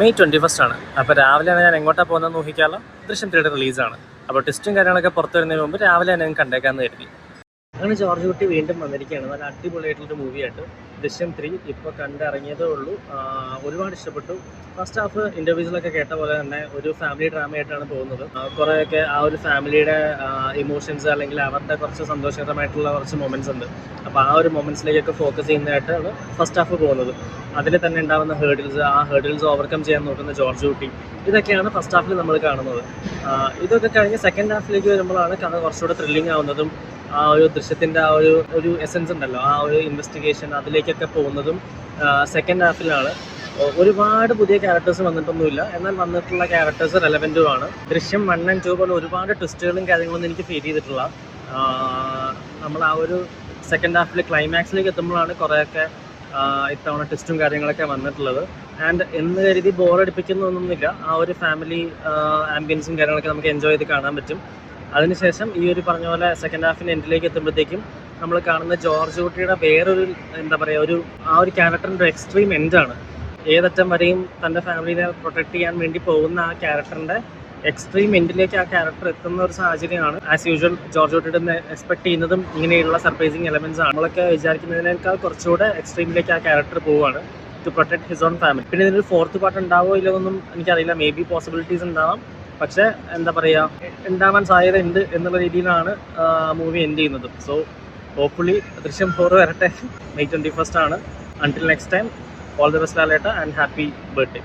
May 21 ആണ്. അപ്പോൾ രാവിലെയാണ് ഞാൻ എങ്ങോട്ടാണ് പോകുന്നതെന്ന് ഊഹിക്കാമല്ലോ. ദൃശ്യം 3 റിലീസാണ്. അപ്പോൾ ടെസ്റ്റും കാര്യങ്ങളൊക്കെ പുറത്തു വരുന്നതിന് മുമ്പ് രാവിലെ തന്നെ കണ്ടേക്കാമെന്ന് കരുതി. അങ്ങനെ ജോർജ് കുട്ടി വീണ്ടും വന്നിരിക്കുകയാണ്. നല്ല അടിപൊളിയായിട്ടുള്ളൊരു മൂവിയായിട്ട്. ദൃശ്യം 3 ഇപ്പോൾ കണ്ടിറങ്ങിയതേ ഉള്ളൂ. ഒരുപാട് ഇഷ്ടപ്പെട്ടു. ഫസ്റ്റ് ഹാഫ് ഇൻ്റർവ്യൂസിലൊക്കെ കേട്ട പോലെ തന്നെ ഒരു ഫാമിലി ഡ്രാമയായിട്ടാണ് പോകുന്നത്. കുറേയൊക്കെ ആ ഒരു ഫാമിലിയുടെ ഇമോഷൻസ് അല്ലെങ്കിൽ അവരുടെ കുറച്ച് സന്തോഷകരമായിട്ടുള്ള കുറച്ച് മൊമെൻറ്റ്സ് ഉണ്ട്. അപ്പോൾ ആ ഒരു മൊമെൻറ്റ്സിലേക്കൊക്കെ ഫോക്കസ് ചെയ്യുന്നതായിട്ടാണ് ഫസ്റ്റ് ഹാഫ് പോകുന്നത്. അതിൽ തന്നെ ഉണ്ടാകുന്ന ഹേർഡിൽസ് ഓവർകം ചെയ്യാൻ നോക്കുന്ന ജോർജ് കുട്ടി, ഇതൊക്കെയാണ് ഫസ്റ്റ് ഹാഫിൽ നമ്മൾ കാണുന്നത്. ഇതൊക്കെ കഴിഞ്ഞ് സെക്കൻഡ് ഹാഫിലേക്ക് വരുമ്പോഴാണ് കഥ കുറച്ചുകൂടെ ത്രില്ലിംഗ് ആവുന്നതും ആ ഒരു ദൃശ്യത്തിൻ്റെ ആ ഒരു എസൻസ് ഉണ്ടല്ലോ, ആ ഒരു ഇൻവെസ്റ്റിഗേഷൻ അതിലേക്കൊക്കെ പോകുന്നതും സെക്കൻഡ് ഹാഫിലാണ്. ഒരുപാട് പുതിയ ക്യാരക്ടേഴ്സ് വന്നിട്ടൊന്നുമില്ല, എന്നാൽ വന്നിട്ടുള്ള ക്യാരക്ടേഴ്സ് റെലവൻറ്റുമാണ്. ദൃശ്യം 1 and 2 പോലെ ഒരുപാട് ട്വിസ്റ്റുകളും കാര്യങ്ങളൊന്നും എനിക്ക് ഫീൽ ചെയ്തിട്ടില്ല. നമ്മൾ ആ ഒരു സെക്കൻഡ് ഹാഫിൽ ക്ലൈമാക്സിലേക്ക് എത്തുമ്പോഴാണ് കുറേയൊക്കെ ഇത്തവണ ട്വിസ്റ്റും കാര്യങ്ങളൊക്കെ വന്നിട്ടുള്ളത്. ആൻഡ് എന്ന് കരുതി ബോറടിപ്പിക്കുന്നൊന്നുമില്ല. ആ ഒരു ഫാമിലി ആംബിയൻസും കാര്യങ്ങളൊക്കെ നമുക്ക് എൻജോയ് ചെയ്ത് കാണാൻ പറ്റും. അതിനുശേഷം ഈ ഒരു പറഞ്ഞ പോലെ സെക്കൻഡ് ഹാഫിൻ്റെ എൻഡിലേക്ക് എത്തുമ്പോഴത്തേക്കും നമ്മൾ കാണുന്ന ജോർജ് കുട്ടിയുടെ വേറൊരു എന്താ പറയുക, ആ ഒരു ക്യാരക്ടറിൻ്റെ ഒരു എക്സ്ട്രീം എൻഡാണ്. ഏതറ്റം വരെയും തൻ്റെ ഫാമിലിനെ പ്രൊട്ടക്ട് ചെയ്യാൻ വേണ്ടി പോകുന്ന ആ ക്യാരക്ടറിൻ്റെ എക്സ്ട്രീം എൻഡിലേക്ക് ആ ക്യാരക്ടർ എത്തുന്ന ഒരു സാഹചര്യമാണ്. ആസ് യൂഷ്വൽ ജോർജ് കുട്ടിയുടെ എക്സ്പെക്ട് ചെയ്യുന്നതും ഇങ്ങനെയുള്ള സർപ്രൈസിങ് എലമെൻറ്റ്സ് ആണ്. നമ്മളൊക്കെ വിചാരിക്കുന്നതിനേക്കാൾ കുറച്ചുകൂടെ എക്സ്ട്രീമിലേക്ക് ആ ക്യാരക്ടർ പോവുകയാണ് to protect his own family. പിന്നെ ഇതിനൊരു 4th പാർട്ട് ഉണ്ടാവോ ഇല്ലെന്നൊന്നും എനിക്കറിയില്ല. മേ ബി പോസിബിലിറ്റീസ് ഉണ്ടാവാം. പക്ഷേ എന്താ പറയുക, ഉണ്ടാവാൻ സാധ്യത ഉണ്ട് എന്നുള്ള രീതിയിലാണ് മൂവി എൻഡ് ചെയ്യുന്നത്. സോ ഹോപ്പ്ഫുള്ളി ദൃശ്യം 4 വരട്ടെ. മെയ് 21 ആണ്. Until next time, all the best ലാലേട്ട ആൻഡ് ഹാപ്പി ബർത്ത്ഡേ.